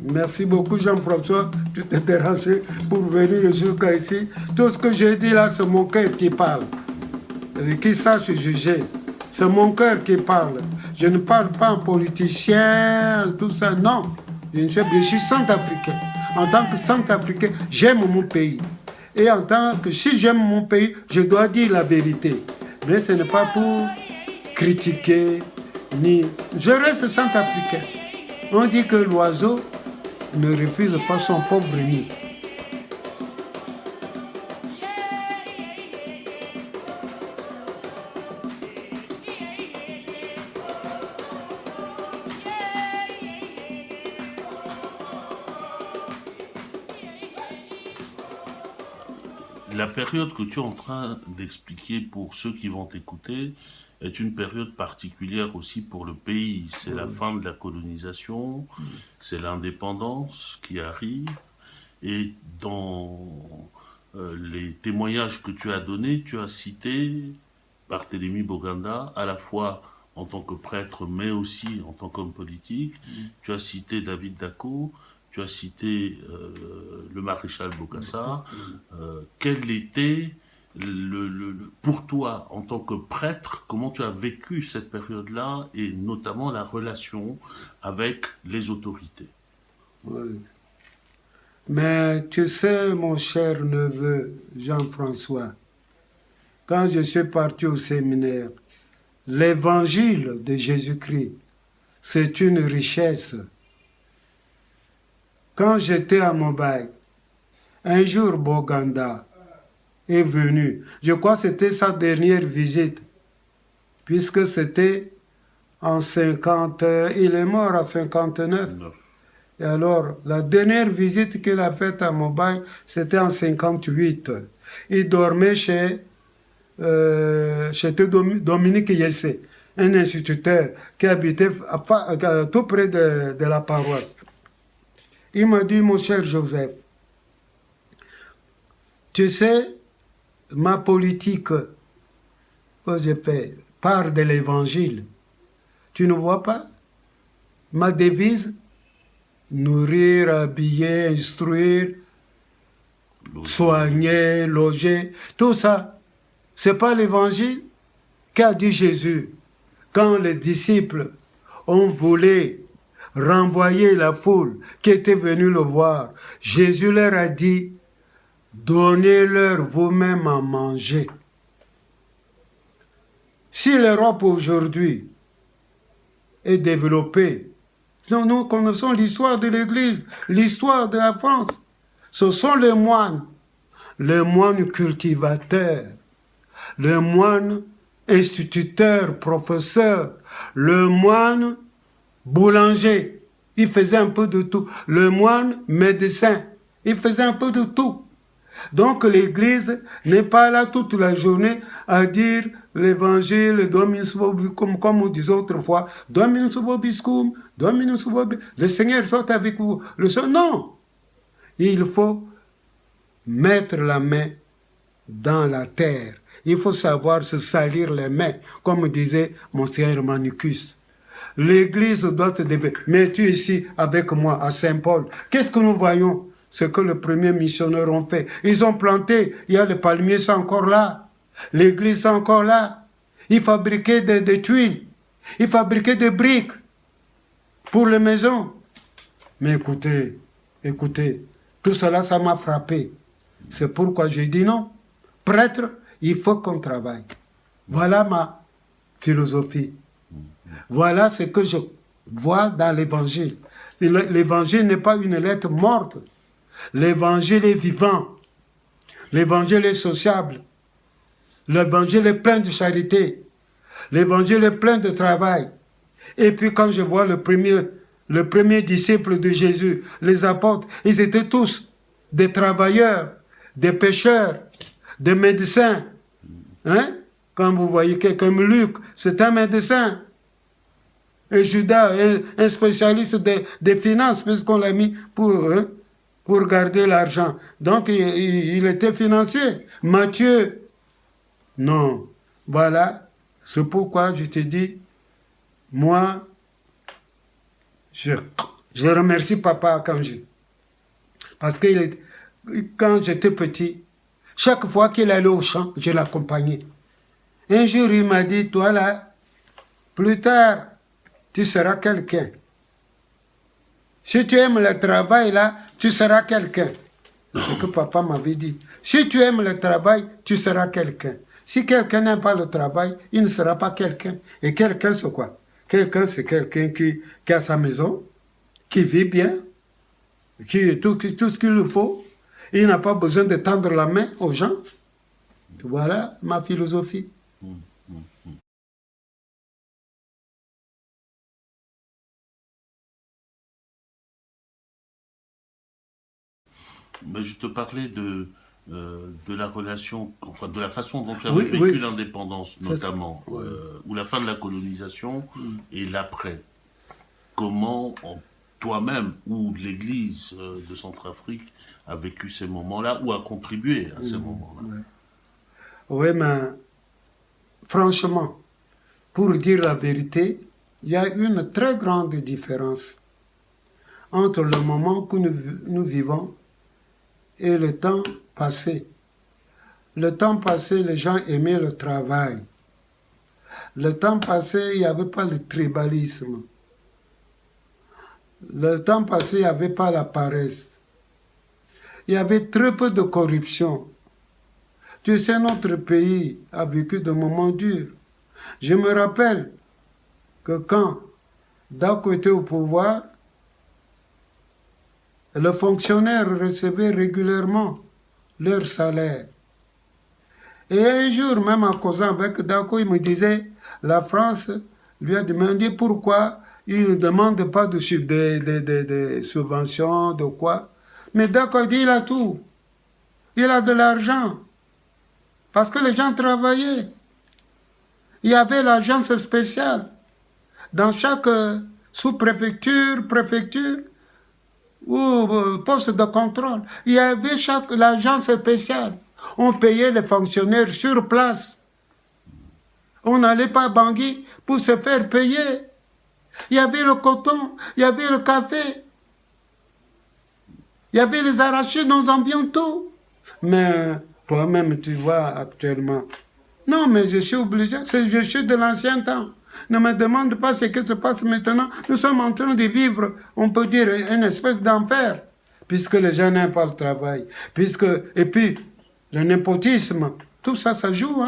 Merci beaucoup Jean-François de te déranger pour venir jusqu'à ici. Tout ce que j'ai dit là, c'est mon cœur qui parle. Qui sache juger. C'est mon cœur qui parle. Je ne parle pas en politicien, tout ça, non. Je suis centrafricain. En tant que centrafricain, j'aime mon pays. Et en tant que, si j'aime mon pays, je dois dire la vérité. Mais ce n'est pas pour critiquer, ni... Je reste centrafricain. On dit que l'oiseau ne refuse pas son pauvre nid. La période que tu es en train d'expliquer pour ceux qui vont t'écouter est une période particulière aussi pour le pays. C'est la fin de la colonisation, c'est l'indépendance qui arrive. Et dans les témoignages que tu as donnés, tu as cité Barthélemy Boganda, à la fois en tant que prêtre, mais aussi en tant qu'homme politique. Tu as cité David Dacko, tu as cité le maréchal Bokassa. Quel était, pour toi, en tant que prêtre, comment tu as vécu cette période-là, et notamment la relation avec les autorités? Oui. Mais tu sais, mon cher neveu Jean-François, quand je suis parti au séminaire, l'évangile de Jésus-Christ, c'est une richesse. Quand j'étais à Mumbai, un jour Boganda est venu. Je crois que c'était sa dernière visite, puisque c'était en 50, il est mort en 59. Et alors, la dernière visite qu'il a faite à Mumbai, c'était en 58. Il dormait chez Dominique Yessé, un instituteur qui habitait tout près de la paroisse. Il m'a dit, mon cher Joseph, tu sais, ma politique que je fais part de l'évangile. Tu ne vois pas? Ma devise, nourrir, habiller, instruire, soigner, loger, tout ça, c'est pas l'évangile qu'a dit Jésus. Quand les disciples ont voulu renvoyer la foule qui était venue le voir, Jésus leur a dit, donnez-leur vous-même à manger. Si l'Europe aujourd'hui est développée, nous connaissons l'histoire de l'Église, l'histoire de la France. Ce sont les moines cultivateurs, les moines instituteurs, professeurs, le moine boulanger, il faisait un peu de tout, le moine médecin, il faisait un peu de tout. Donc l'Église n'est pas là toute la journée à dire l'évangile, Dominus vobiscum, comme on disait autrefois, Dominus vobiscum, Dominus vobiscum, le Seigneur soit avec vous. Non, il faut mettre la main dans la terre. Il faut savoir se salir les mains, comme disait Monseigneur Manicus. L'Église doit se développer. Mais tu ici avec moi à Saint-Paul, qu'est-ce que nous voyons? Ce que les premiers missionnaires ont fait. Ils ont planté, il y a le palmier, c'est encore là. L'église, c'est encore là. Ils fabriquaient des tuiles. Ils fabriquaient des briques pour les maisons. Mais écoutez, tout cela, ça m'a frappé. C'est pourquoi j'ai dit non. Prêtre, il faut qu'on travaille. Voilà ma philosophie. Voilà ce que je vois dans l'évangile. L'évangile n'est pas une lettre morte. L'évangile est vivant. L'évangile est sociable. L'évangile est plein de charité. L'évangile est plein de travail. Et puis quand je vois le premier disciple de Jésus, les apôtres, ils étaient tous des travailleurs, des pêcheurs, des médecins. Hein? Quand vous voyez quelqu'un comme Luc, c'est un médecin. Et Judas, un spécialiste des finances, puisqu'on l'a mis pour garder l'argent. Donc, il était financier. Matthieu, non. Voilà, c'est pourquoi je te dis, moi, je Je remercie papa Kanji. Parce que quand j'étais petit, chaque fois qu'il allait au champ, je l'accompagnais. Un jour, il m'a dit, toi là, plus tard, tu seras quelqu'un. Si tu aimes le travail là, tu seras quelqu'un. C'est ce que papa m'avait dit. Si tu aimes le travail, tu seras quelqu'un. Si quelqu'un n'aime pas le travail, il ne sera pas quelqu'un. Et quelqu'un, c'est quoi? Quelqu'un, c'est quelqu'un qui a sa maison, qui vit bien, qui a tout ce qu'il lui faut. Il n'a pas besoin de tendre la main aux gens. Voilà ma philosophie. Mais je te parlais de la relation, enfin de la façon dont tu avais vécu l'indépendance, notamment, ou la fin de la colonisation et l'après. Comment toi-même ou l'Église de Centrafrique a vécu ces moments-là ou a contribué à ces moments-là? Oui, mais franchement, pour dire la vérité, il y a une très grande différence entre le moment que nous vivons et le temps passé. Le temps passé, les gens aimaient le travail. Le temps passé, il n'y avait pas le tribalisme. Le temps passé, il n'y avait pas la paresse. Il y avait très peu de corruption. Tu sais, notre pays a vécu des moments durs. Je me rappelle que quand Dako était au pouvoir, les fonctionnaires recevaient régulièrement leur salaire. Et un jour, même en causant avec Dako, il me disait, la France lui a demandé pourquoi il ne demande pas de subventions, de quoi. Mais Dako dit, il a tout. Il a de l'argent. Parce que les gens travaillaient. Il y avait l'agence spéciale. Dans chaque sous-préfecture, préfecture, ou poste de contrôle, il y avait l'agence spéciale. On payait les fonctionnaires sur place. On n'allait pas à Bangui pour se faire payer. Il y avait le coton, il y avait le café, il y avait les arachides, nous en avions tout. Mais toi-même, tu vois actuellement. Non, mais je suis obligé, je suis de l'ancien temps. Ne me demande pas ce qui se passe maintenant. Nous sommes en train de vivre, on peut dire, une espèce d'enfer, puisque les gens n'aiment pas le travail. Et puis, le népotisme, tout ça, ça joue.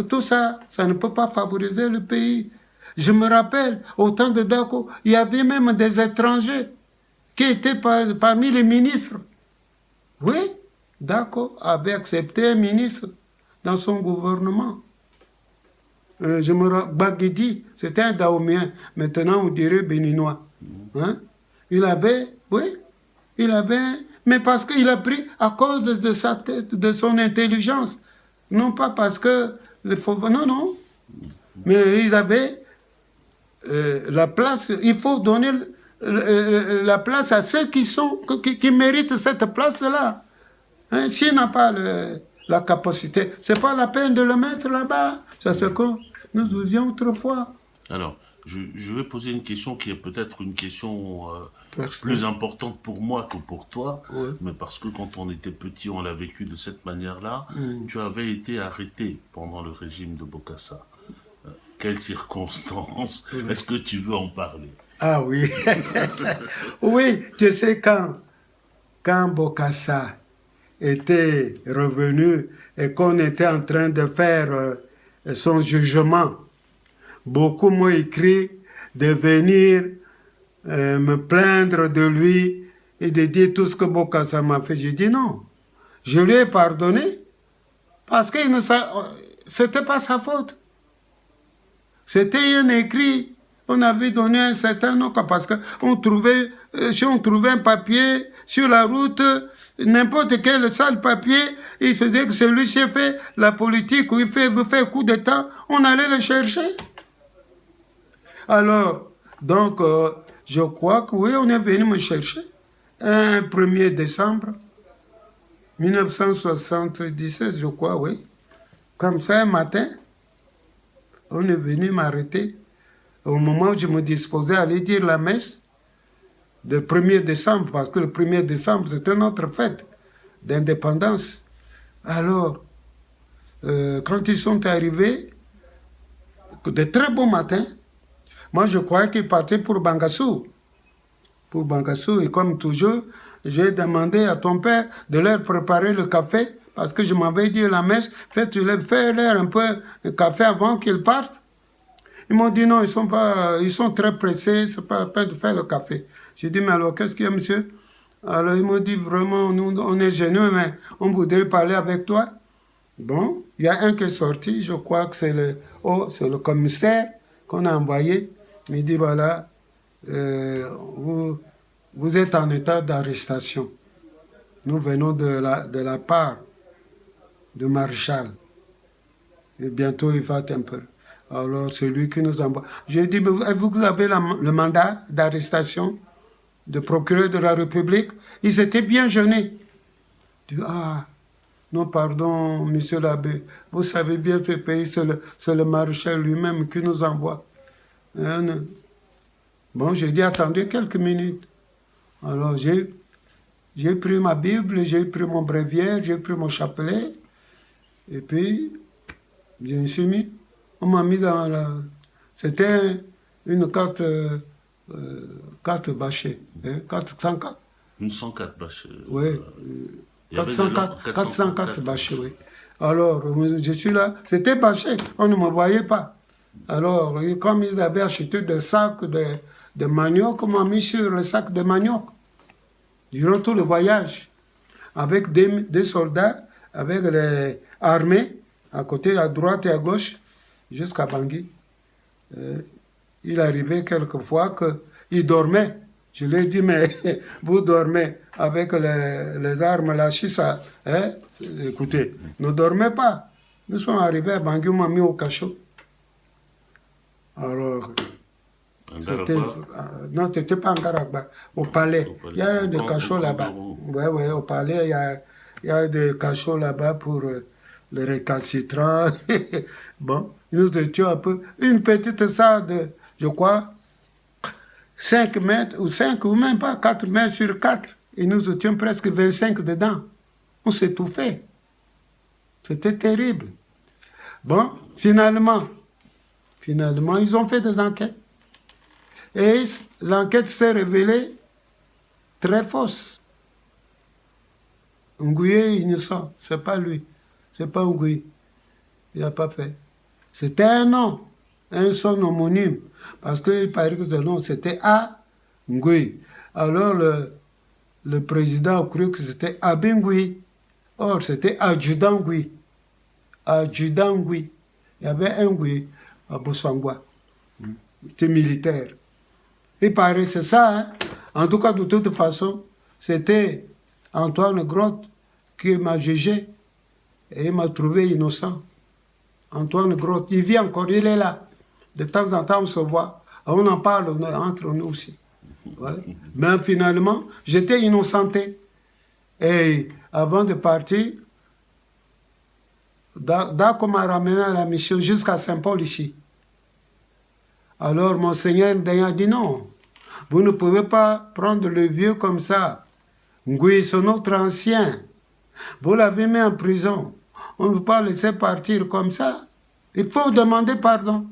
Tout ça, ça ne peut pas favoriser le pays. Je me rappelle, au temps de Dako, il y avait même des étrangers qui étaient parmi les ministres. Oui, Dako avait accepté un ministre dans son gouvernement. Baguedi, c'était un Daomien, maintenant on dirait béninois. Il avait, mais parce qu'il a pris à cause de sa tête, de son intelligence. Non pas parce que, non. Mais ils avaient la place, il faut donner la place à ceux qui méritent cette place-là. S'il n'a pas la capacité, c'est pas la peine de le mettre là-bas. C'est ce que nous vivions autrefois. Alors, je vais poser une question qui est peut-être une question plus importante pour moi que pour toi, mais parce que quand on était petit, on l'a vécu de cette manière-là. Tu avais été arrêté pendant le régime de Bokassa. Quelles circonstances? Est-ce que tu veux en parler? Ah oui. Oui, tu sais, quand Bokassa était revenu et qu'on était en train de faire son jugement, beaucoup m'ont écrit de venir me plaindre de lui et de dire tout ce que Bokassa m'a fait. J'ai dit non. Je lui ai pardonné parce que c'était pas sa faute. C'était un écrit. On avait donné un certain nom parce que si on trouvait un papier sur la route, n'importe quel sale papier, il faisait que celui-ci fait la politique ou il veut faire coup d'État, on allait le chercher. Alors, donc, je crois que oui, on est venu me chercher. Un 1er décembre 1977, je crois, oui. Comme ça, un matin, on est venu m'arrêter. Au moment où je me disposais à aller dire la messe, de 1er décembre, parce que le 1er décembre, c'était notre fête d'indépendance. Alors, quand ils sont arrivés, de très beaux matins, moi je croyais qu'ils partaient pour Bangassou. Pour Bangassou, et comme toujours, j'ai demandé à ton père de leur préparer le café, parce que je m'avais dit à la messe, fais-leur un peu de café avant qu'ils partent. Ils m'ont dit non, ils sont très pressés, c'est pas la peine de faire le café. J'ai dit, mais alors qu'est-ce qu'il y a, monsieur? Alors ils m'ont dit, vraiment, nous, on est gênés, mais on voudrait parler avec toi. Bon, il y a un qui est sorti, je crois que c'est le commissaire qu'on a envoyé. Il me dit, voilà, vous êtes en état d'arrestation. Nous venons de la part de Maréchal. Et bientôt, il va un peu. Alors, c'est lui qui nous envoie. J'ai dit, vous avez le mandat d'arrestation de procureur de la République? Ils étaient bien gênés. Je dis, ah, non, pardon, monsieur l'abbé. Vous savez bien, ce pays, c'est le maréchal lui-même qui nous envoie. Bon, j'ai dit, attendez quelques minutes. Alors, j'ai pris ma Bible, j'ai pris mon bréviaire, j'ai pris mon chapelet. Et puis, je me suis mis. On m'a mis dans la... C'était une carte bâchée. Hein, 404. Une 104 bâchée. Oui. 404 bâchés, oui. Alors, je suis là. C'était bâché. On ne me voyait pas. Alors, comme ils avaient acheté des sacs de manioc, on m'a mis sur le sac de manioc. Durant tout le voyage. Avec des soldats, avec les armées, à côté, à droite et à gauche, jusqu'à Bangui. Il arrivait quelquefois qu'il dormait. Je lui ai dit, mais vous dormez avec les armes, la chissa. Hein? Écoutez, ne dormez pas. Nous sommes arrivés à Bangui, on m'a mis au cachot. Alors, non, tu n'étais pas en Garagba, au palais. Il y a des cachots là-bas. Oui, au palais, il y a des cachots là-bas pour les récalcitrants. Bon, nous étions un peu... Une petite salle de, je crois, 5 mètres, ou 5, ou même pas, 4 mètres sur 4. Et nous étions presque 25 dedans. On s'étouffait. C'était terrible. Bon, finalement, ils ont fait des enquêtes. Et l'enquête s'est révélée très fausse. Nguye est innocent, c'est pas lui. C'est pas Nguye. Il n'a pas fait. C'était un nom, un son homonyme. Parce qu'il paraît que ce nom, c'était A. Nguye. Alors le président a cru que c'était Abe Nguye. Or, c'était Adjudant Nguye. Adjudant Nguye. Il y avait un Nguye à Boussangwa. Il était militaire. Il paraît, c'est ça. Hein? En tout cas, de toute façon, c'était Antoine Grotte qui m'a jugé et il m'a trouvé innocent. Antoine Grotte, il vit encore, il est là. De temps en temps, on se voit. On en parle entre nous aussi. Ouais. Mais finalement, j'étais innocenté. Et avant de partir, Dako m'a ramené à la mission jusqu'à Saint-Paul ici. Alors, Monseigneur a dit non, vous ne pouvez pas prendre le vieux comme ça. Nguye, c'est notre ancien. Vous l'avez mis en prison. On ne peut pas laisser partir comme ça. Il faut demander pardon.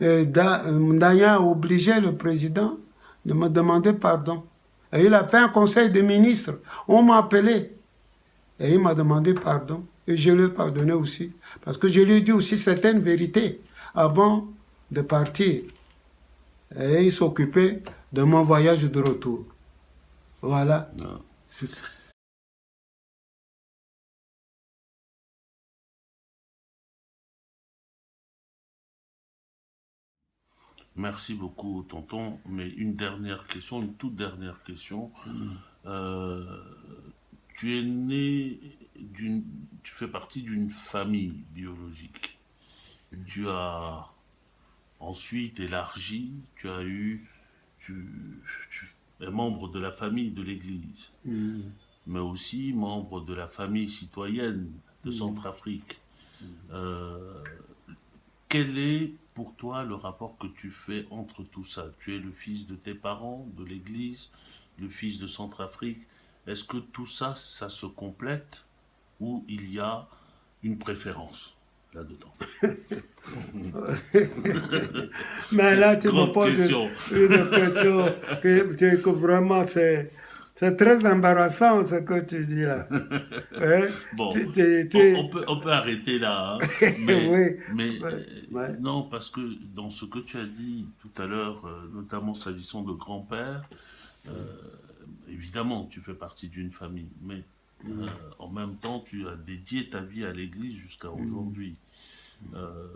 Ndanya a obligé le président de me demander pardon. Et il a fait un conseil de ministres. On m'a appelé. Et il m'a demandé pardon. Et je lui ai pardonné aussi. Parce que je lui ai dit aussi certaines vérités avant de partir. Et il s'occupait de mon voyage de retour. Voilà. Merci beaucoup, tonton. Mais une dernière question, une toute dernière question. Tu es né tu fais partie d'une famille biologique. Tu as ensuite élargi, tu es membre de la famille de l'Église, mais aussi membre de la famille citoyenne de Centrafrique. Quelle est pour toi le rapport que tu fais entre tout ça? Tu es le fils de tes parents, de l'Église, le fils de Centrafrique. Est-ce que tout ça, ça se complète ou il y a une préférence là-dedans? Mais là, tu me Grande poses question. une question que vraiment c'est très embarrassant ce que tu dis là. Hein? Bon, Tu- on peut arrêter là, hein. oui. Mais Ouais. non, parce que dans ce que tu as dit tout à l'heure, notamment s'agissant de grand-père, évidemment, tu fais partie d'une famille, mais en même temps, tu as dédié ta vie à l'Église jusqu'à aujourd'hui. Euh,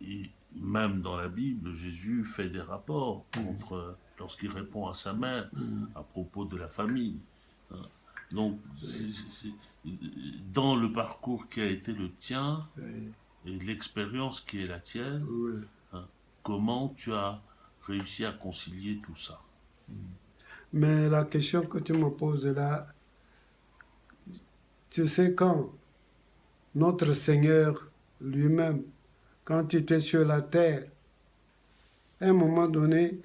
et même dans la Bible, Jésus fait des rapports entre, lorsqu'il répond à sa mère à propos de la famille. Hein. Donc, dans le parcours qui a été le tien et l'expérience qui est la tienne, Oui. hein, comment tu as réussi à concilier tout ça? Mais la question que tu me poses là, tu sais quand notre Seigneur lui-même, quand il était sur la terre, à un moment donné,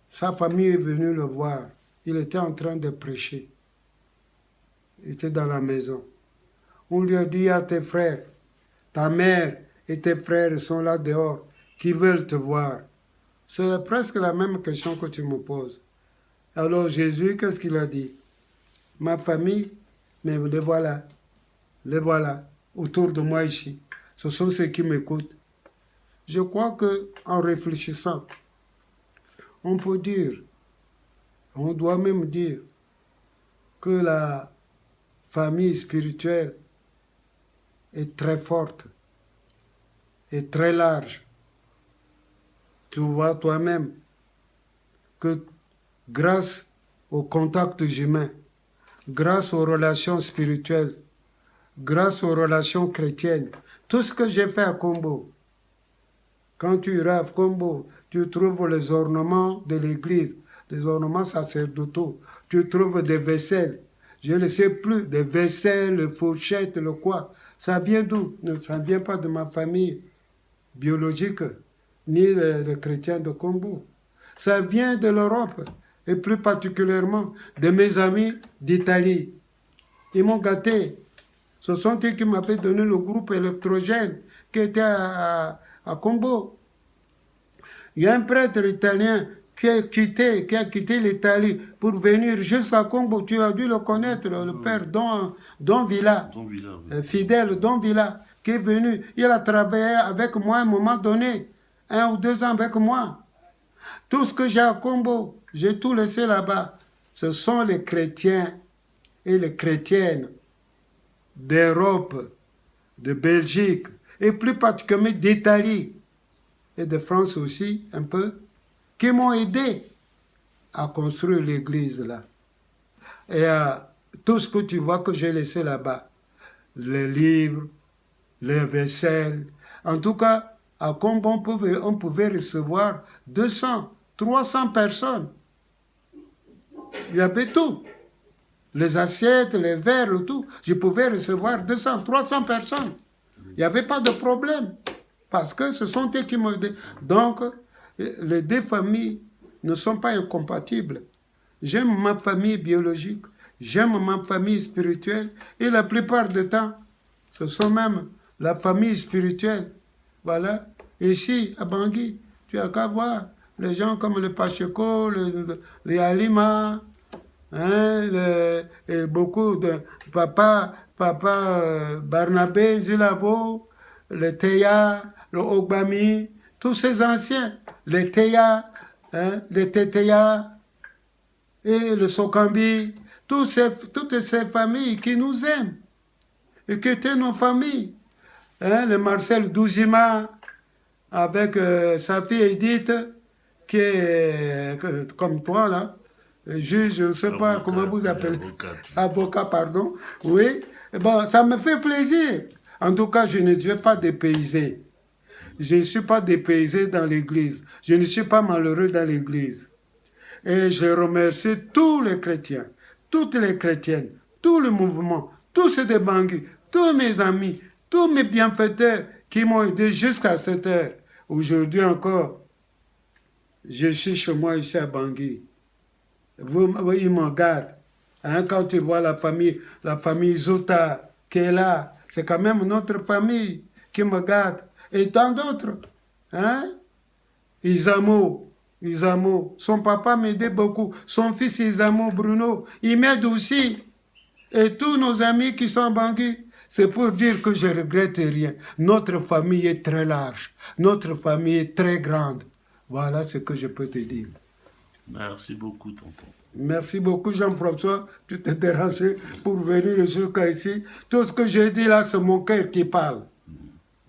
sa famille est venue le voir. Il était en train de prêcher. Il était dans la maison. On lui a dit à tes frères, ta mère et tes frères sont là dehors, qui veulent te voir. C'est presque la même question que tu me poses. Alors Jésus, qu'est-ce qu'il a dit? Ma famille, mais les voilà, autour de moi ici. Ce sont ceux qui m'écoutent. Je crois que en réfléchissant, on peut dire, on doit même dire que la famille spirituelle est très forte et très large. Tu vois toi-même que grâce aux contacts humains, grâce aux relations spirituelles, grâce aux relations chrétiennes, tout ce que j'ai fait à Combo, quand tu iras à Combo, tu trouves les ornements de l'église, les ornements sacerdotaux, tu trouves des vaisselles, je ne sais plus, des vaisselles, fourchettes, le quoi. Ça vient d'où? Ça ne vient pas de ma famille biologique, ni les chrétiens de Combo. Ça vient de l'Europe, et plus particulièrement de mes amis d'Italie. Ils m'ont gâté. Ce sont eux qui m'avaient donné le groupe électrogène qui était à Combo. Il y a un prêtre italien qui a quitté l'Italie pour venir jusqu'à Combo. Tu as dû le connaître, le père Don Villa, Don Villa, oui. fidèle Don Villa, qui est venu. Il a travaillé avec moi à un moment donné, 1 ou 2 ans avec moi. Tout ce que j'ai à Combo, j'ai tout laissé là-bas. Ce sont les chrétiens et les chrétiennes d'Europe, de Belgique, et plus particulièrement d'Italie, et de France aussi, un peu, qui m'ont aidé à construire l'église là. Et tout ce que tu vois que j'ai laissé là-bas, les livres, les vaisselles, en tout cas, à Combo, on pouvait recevoir 200, 300 personnes. Il y avait tout. Les assiettes, les verres, le tout. Je pouvais recevoir 200, 300 personnes. Il n'y avait pas de problème. Parce que ce sont eux qui m'ont aidé. Donc, les deux familles ne sont pas incompatibles. J'aime ma famille biologique, j'aime ma famille spirituelle, et la plupart du temps, ce sont même la famille spirituelle. Voilà. Ici, à Bangui, tu as qu'à voir les gens comme le Pacheco, les Alima, hein, et beaucoup de papa Barnabé Zilavo, le Théa, le Ogbami, tous ces anciens, les Théa, hein, les Tétéa et le Sokambi, toutes ces familles qui nous aiment et qui étaient nos familles. Hein, le Marcel Douzima avec sa fille Edith, qui est comme toi là, juge, je ne sais pas Avocat, comment vous appelez, avocat. avocat, pardon, oui, bon, ça me fait plaisir. En tout cas, je ne suis pas dépaysé. Je ne suis pas dépaysé dans l'église. Je ne suis pas malheureux dans l'église. Et je remercie tous les chrétiens, toutes les chrétiennes, tout le mouvement, tous ceux de Bangui, tous mes amis, tous mes bienfaiteurs qui m'ont aidé jusqu'à cette heure. Aujourd'hui encore, je suis chez moi ici à Bangui. Ils me gardent. Hein, quand tu vois la famille Zota qui est là, c'est quand même notre famille qui me garde. Et tant d'autres. Hein? Isamo, son papa m'aidait beaucoup. Son fils Isamo Bruno, il m'aide aussi. Et tous nos amis qui sont à Bangui, c'est pour dire que je ne regrette rien. Notre famille est très large. Notre famille est très grande. Voilà ce que je peux te dire. Merci beaucoup, tonton. Merci beaucoup, Jean-François. Tu t'es dérangé pour venir jusqu'à ici. Tout ce que j'ai dit là, c'est mon cœur qui parle.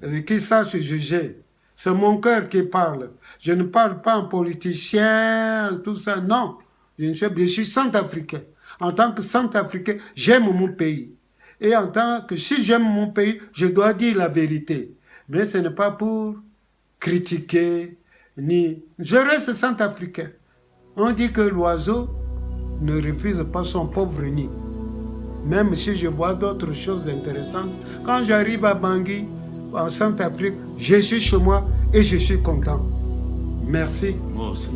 Et qui sache juger. C'est mon cœur qui parle. Je ne parle pas en politicien, tout ça. Non. Je suis centrafricain. En tant que centrafricain, j'aime mon pays. Et en tant que, si j'aime mon pays, je dois dire la vérité. Mais ce n'est pas pour critiquer, ni... Je reste centrafricain. On dit que l'oiseau ne refuse pas son pauvre nid. Même si je vois d'autres choses intéressantes, quand j'arrive à Bangui, en Centrafrique, je suis chez moi et je suis content. Merci. Moi aussi.